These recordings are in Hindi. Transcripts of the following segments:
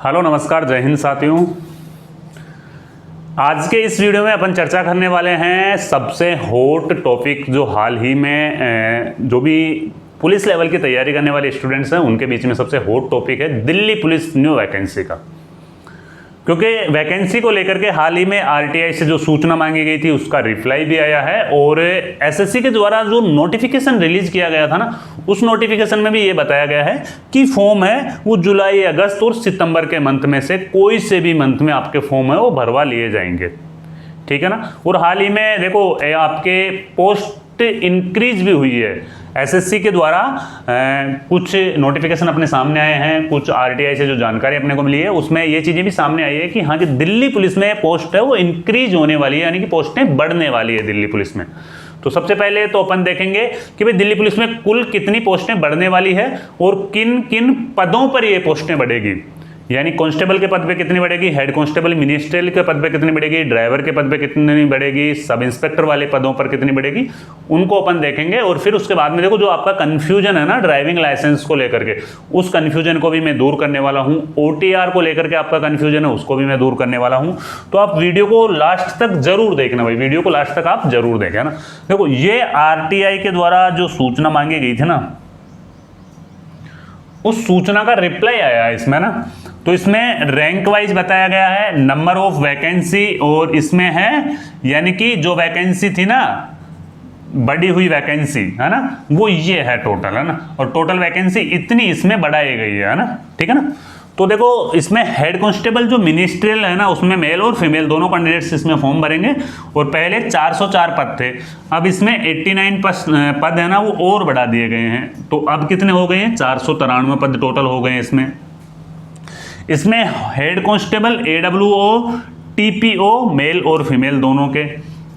हेलो नमस्कार, जय हिंद साथियों। आज के इस वीडियो में अपन चर्चा करने वाले हैं सबसे हॉट टॉपिक जो हाल ही में जो भी पुलिस लेवल की तैयारी करने वाले स्टूडेंट्स हैं उनके बीच में सबसे हॉट टॉपिक है दिल्ली पुलिस न्यू वैकेंसी का। क्योंकि वैकेंसी को लेकर के हाल ही में आरटीआई से जो सूचना मांगी गई थी उसका रिप्लाई भी आया है और एसएससी के द्वारा जो नोटिफिकेशन रिलीज किया गया था ना, उस नोटिफिकेशन में भी ये बताया गया है कि फॉर्म है वो जुलाई, अगस्त और सितंबर के मंथ में से कोई से भी मंथ में आपके फॉर्म है वो भरवा लिए जाएंगे, ठीक है ना। और हाल ही में देखो आपके पोस्ट इंक्रीज भी हुई है एसएससी के द्वारा। कुछ नोटिफिकेशन अपने सामने आए हैं, कुछ आरटीआई से जो जानकारी अपने को मिली है उसमें ये चीज़ें भी सामने आई है कि हाँ कि दिल्ली पुलिस में पोस्ट है वो इंक्रीज होने वाली है, यानी कि पोस्टें बढ़ने वाली है दिल्ली पुलिस में। तो सबसे पहले तो अपन देखेंगे कि भाई दिल्ली पुलिस में कुल कितनी पोस्टें बढ़ने वाली है और किन किन पदों पर ये पोस्टें बढ़ेगी। यानी कांस्टेबल के पद पे कितनी बढ़ेगी, हेड कांस्टेबल मिनिस्ट्रियल के पद पे कितनी बढ़ेगी, ड्राइवर के पद पे कितनी बढ़ेगी, सब इंस्पेक्टर वाले पदों पर कितनी बढ़ेगी, उनको अपन देखेंगे। और फिर उसके बाद में देखो जो आपका कन्फ्यूजन है ना ड्राइविंग लाइसेंस को लेकर के, उस कन्फ्यूजन को भी मैं दूर करने वाला हूँ। ओटीआर को लेकर के आपका कन्फ्यूजन है उसको भी मैं दूर करने वाला हूँ। तो आप वीडियो को लास्ट तक जरूर देखना भाई, वीडियो को लास्ट तक आप जरूर देखें ना। देखो ये आरटीआई के द्वारा जो सूचना मांगी गई थी ना, उस सूचना का रिप्लाई आया है इसमें ना। तो इसमें रैंक वाइज बताया गया है, नंबर ऑफ वैकेंसी, और इसमें है यानी कि जो वैकेंसी थी ना, बढ़ी हुई वैकेंसी है ना, वो ये है टोटल, है ना। और टोटल वैकेंसी इतनी इसमें बढ़ाई गई है ना, ठीक है ना। तो देखो इसमें हेड कांस्टेबल जो मिनिस्ट्रियल है ना, उसमें मेल और फीमेल दोनों कैंडिडेट्स इसमें फॉर्म भरेंगे। और पहले 404 पद थे, अब इसमें 89 पद है ना वो और बढ़ा दिए गए हैं। तो अब कितने हो गए हैं, 493 पद टोटल हो गए हैं इसमें head constable AWO TPO male और फीमेल दोनों के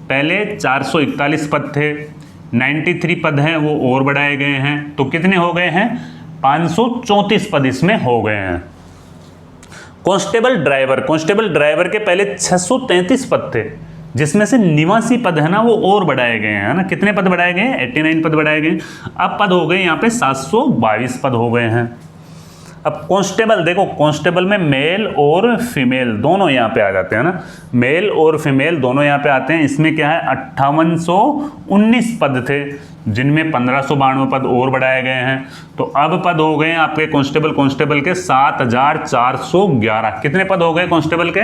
पहले 441 पद थे, 93 पद हैं वो और बढ़ाए गए हैं। तो कितने हो गए हैं, 534 पद इसमें हो गए हैं। कांस्टेबल ड्राइवर के पहले 633 पद थे, जिसमें से 89 पद है ना वो और बढ़ाए गए हैं, है ना। कितने पद बढ़ाए गए हैं, 89 पद बढ़ाए गए। अब पद हो गए यहाँ पे 722 पद हो गए हैं। अब कांस्टेबल देखो, कांस्टेबल में मेल और फीमेल दोनों यहाँ पे आ जाते हैं ना, मेल और फीमेल दोनों यहाँ पे आते हैं। इसमें क्या है, 5819 पद थे, जिनमें 1592 पद और बढ़ाए गए हैं। तो अब पद हो गए आपके कांस्टेबल के 7411। कितने पद हो गए कांस्टेबल के,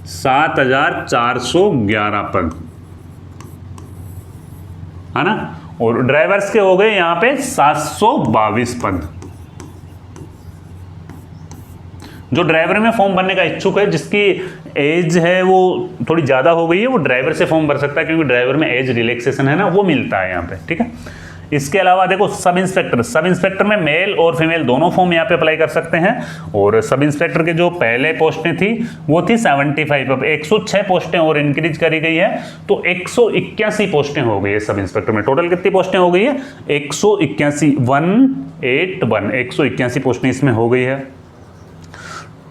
7411 पद, है ना। और ड्राइवर्स के हो गए यहाँ पे 722 पद। जो ड्राइवर में फॉर्म भरने का इच्छुक है, जिसकी एज है वो थोड़ी ज़्यादा हो गई है, वो ड्राइवर से फॉर्म भर सकता है, क्योंकि ड्राइवर में एज रिलैक्सेशन है ना वो मिलता है यहाँ पे, ठीक है। इसके अलावा देखो सब इंस्पेक्टर में मेल और फीमेल दोनों फॉर्म यहाँ पे अप्लाई कर सकते हैं। और सब इंस्पेक्टर के जो पहले पोस्टें थी वो थी 75, अब 106 पोस्टें और इंक्रीज करी गई है, तो 181 पोस्टें हो गई है सब इंस्पेक्टर में। टोटल कितनी पोस्टें हो गई है, 181, 181 पोस्टें इसमें हो गई है।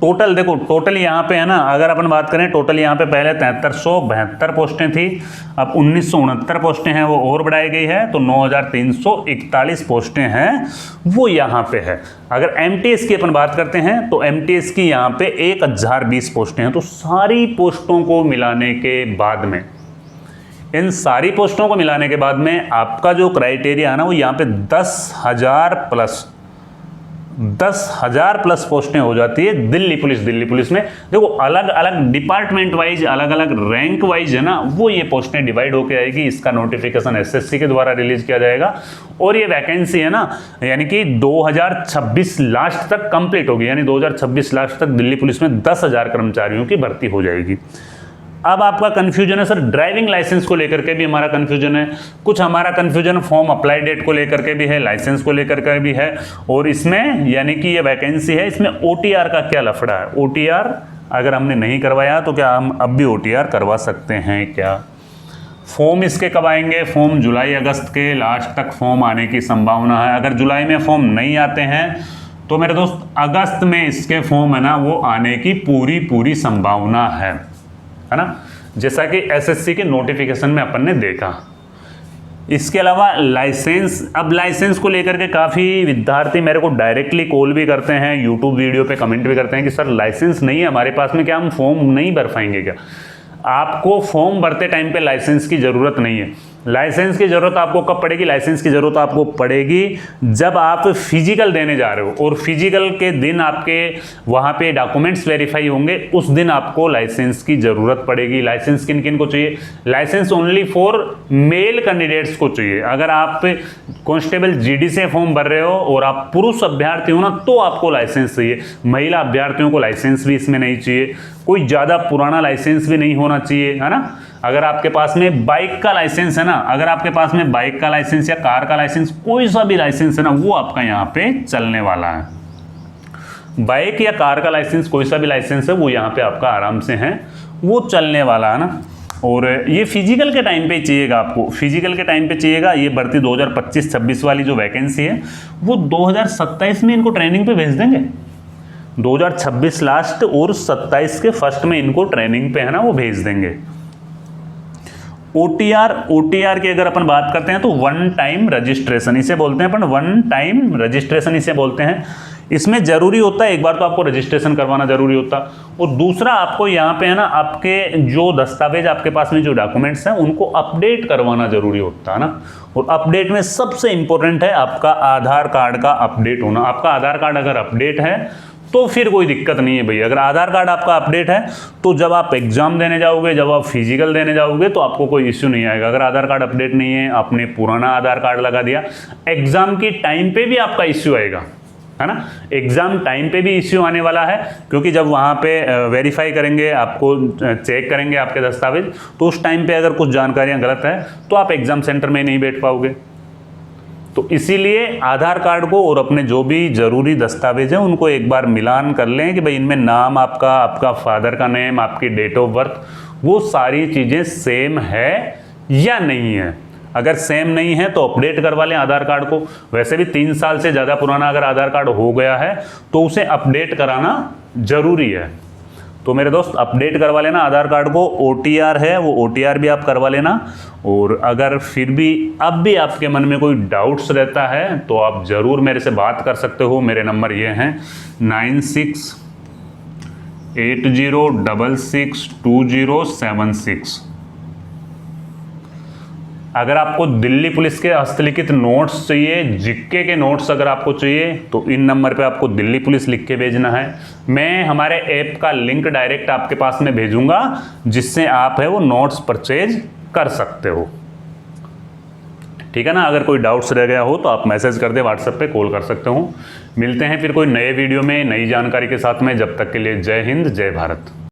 टोटल देखो, टोटल यहाँ पे है ना, अगर अपन बात करें टोटल यहाँ पे पहले 7372 पोस्टें थी, अब 1969 पोस्टें हैं वो और बढ़ाई गई है, तो 9341 पोस्टें हैं वो यहाँ पे है। अगर एमटीएस की अपन बात करते हैं तो एमटीएस की यहाँ पे 1020 पोस्टें हैं। तो सारी पोस्टों को मिलाने के बाद में, इन सारी पोस्टों को मिलाने के बाद में आपका जो क्राइटेरिया है ना वो यहाँ पे 10,000 प्लस पोस्टें हो जाती है दिल्ली पुलिस में। देखो अलग अलग डिपार्टमेंट वाइज, अलग अलग रैंक वाइज है ना, वो ये पोस्टें डिवाइड होकर आएगी। इसका नोटिफिकेशन एसएससी के द्वारा रिलीज किया जाएगा और ये वैकेंसी है ना, यानी कि 2026 लास्ट तक कंप्लीट होगी, यानी 2026 लास्ट तक दिल्ली पुलिस में 10,000 कर्मचारियों की भर्ती हो जाएगी। अब आपका कन्फ्यूजन है सर ड्राइविंग लाइसेंस को लेकर के भी हमारा कन्फ्यूजन है, कुछ हमारा कन्फ्यूजन फॉर्म अप्लाई डेट को लेकर के भी है, लाइसेंस को लेकर के भी है। और इसमें यानी कि ये वैकेंसी है, इसमें ओटीआर का क्या लफड़ा है, ओटीआर अगर हमने नहीं करवाया तो क्या हम अब भी ओटीआर करवा सकते हैं क्या। फॉर्म इसके कब आएंगे, फॉर्म जुलाई अगस्त के लास्ट तक फॉर्म आने की संभावना है। अगर जुलाई में फॉर्म नहीं आते हैं तो मेरे दोस्त अगस्त में इसके फॉर्म है ना वो आने की पूरी संभावना है ना, जैसा कि एसएससी के नोटिफिकेशन में अपन ने देखा। इसके अलावा लाइसेंस, अब लाइसेंस को लेकर के काफ़ी विद्यार्थी मेरे को डायरेक्टली कॉल भी करते हैं, यूट्यूब वीडियो पे कमेंट भी करते हैं कि सर लाइसेंस नहीं है हमारे पास में, क्या हम फॉर्म नहीं भर पाएंगे क्या? आपको फॉर्म भरते टाइम पे लाइसेंस की ज़रूरत नहीं है। लाइसेंस की ज़रूरत आपको कब पड़ेगी? लाइसेंस की ज़रूरत आपको पड़ेगी जब आप फिजिकल देने जा रहे हो और फिजिकल के दिन आपके वहाँ पे डॉक्यूमेंट्स वेरीफाई होंगे, उस दिन आपको लाइसेंस की ज़रूरत पड़ेगी। लाइसेंस किन किन को चाहिए? License only for male candidates को चाहिए। अगर आप कांस्टेबल जीडी से फॉर्म भर रहे हो और आप पुरुष अभ्यर्थी हो ना, तो आपको लाइसेंस चाहिए। महिला अभ्यर्थियों को लाइसेंस भी इसमें नहीं चाहिए। कोई ज़्यादा पुराना लाइसेंस भी नहीं होना चाहिए, है ना। अगर आपके पास में बाइक का लाइसेंस है ना, अगर आपके पास में बाइक का लाइसेंस या कार का लाइसेंस, कोई सा भी लाइसेंस है ना, वो आपका यहाँ पे चलने वाला है। बाइक या कार का लाइसेंस, कोई सा भी लाइसेंस है, वो यहाँ पे आपका आराम से है, वो चलने वाला है ना। और ये फिजिकल के टाइम पे चाहिएगा, आपको फिजिकल के टाइम पे चाहिएगा। ये भर्ती 2025-26 वाली जो वैकेंसी है, वो 2027 में इनको ट्रेनिंग पे भेज देंगे। 2026 लास्ट और 27 के फर्स्ट में इनको ट्रेनिंग पे है ना वो भेज देंगे। ओटीआर की अगर अपन बात करते हैं तो वन टाइम रजिस्ट्रेशन इसे बोलते हैं, अपन वन टाइम रजिस्ट्रेशन इसे बोलते हैं। इसमें जरूरी होता है, एक बार तो आपको रजिस्ट्रेशन करवाना जरूरी होता है, और दूसरा आपको यहाँ पे है ना आपके जो दस्तावेज आपके पास में जो डॉक्यूमेंट्स हैं उनको अपडेट करवाना जरूरी होता है ना। और अपडेट में सबसे इंपॉर्टेंट है आपका आधार कार्ड का अपडेट होना। आपका आधार कार्ड अगर अपडेट है तो फिर कोई दिक्कत नहीं है भैया। अगर आधार कार्ड आपका अपडेट है तो जब आप एग्जाम देने जाओगे, जब आप फिजिकल देने जाओगे, तो आपको कोई इश्यू नहीं आएगा। अगर आधार कार्ड अपडेट नहीं है, आपने पुराना आधार कार्ड लगा दिया, एग्जाम की टाइम पे भी आपका इश्यू आएगा, है ना। एग्जाम टाइम पे भी इश्यू आने वाला है, क्योंकि जब वहाँ पे वेरीफाई करेंगे, आपको चेक करेंगे आपके दस्तावेज, तो उस टाइम पे अगर कुछ जानकारियाँ गलत है तो आप एग्जाम सेंटर में नहीं बैठ पाओगे। तो इसीलिए आधार कार्ड को और अपने जो भी ज़रूरी दस्तावेज हैं उनको एक बार मिलान कर लें कि भाई इनमें नाम आपका, आपका फादर का नेम, आपकी डेट ऑफ बर्थ, वो सारी चीज़ें सेम है या नहीं है। अगर सेम नहीं है तो अपडेट करवा लें आधार कार्ड को। वैसे भी 3 साल से ज़्यादा पुराना अगर आधार कार्ड हो गया है तो उसे अपडेट कराना ज़रूरी है। तो मेरे दोस्त अपडेट करवा लेना आधार कार्ड को। ओटीआर है वो ओटीआर भी आप करवा लेना। और अगर फिर भी अब भी आपके मन में कोई डाउट्स रहता है तो आप ज़रूर मेरे से बात कर सकते हो। मेरे नंबर ये हैं 9680662076। अगर आपको दिल्ली पुलिस के हस्तलिखित नोट्स चाहिए, जीके के नोट्स अगर आपको चाहिए, तो इन नंबर पे आपको दिल्ली पुलिस लिख के भेजना है। मैं हमारे ऐप का लिंक डायरेक्ट आपके पास में भेजूंगा, जिससे आप है वो नोट्स परचेज कर सकते हो। ठीक है ना। अगर कोई डाउट्स रह गया हो तो आप मैसेज कर दे, व्हाट्सएप पे कॉल कर सकते हो। मिलते हैं फिर कोई नए वीडियो में नई जानकारी के साथ में। जब तक के लिए जय हिंद, जय भारत।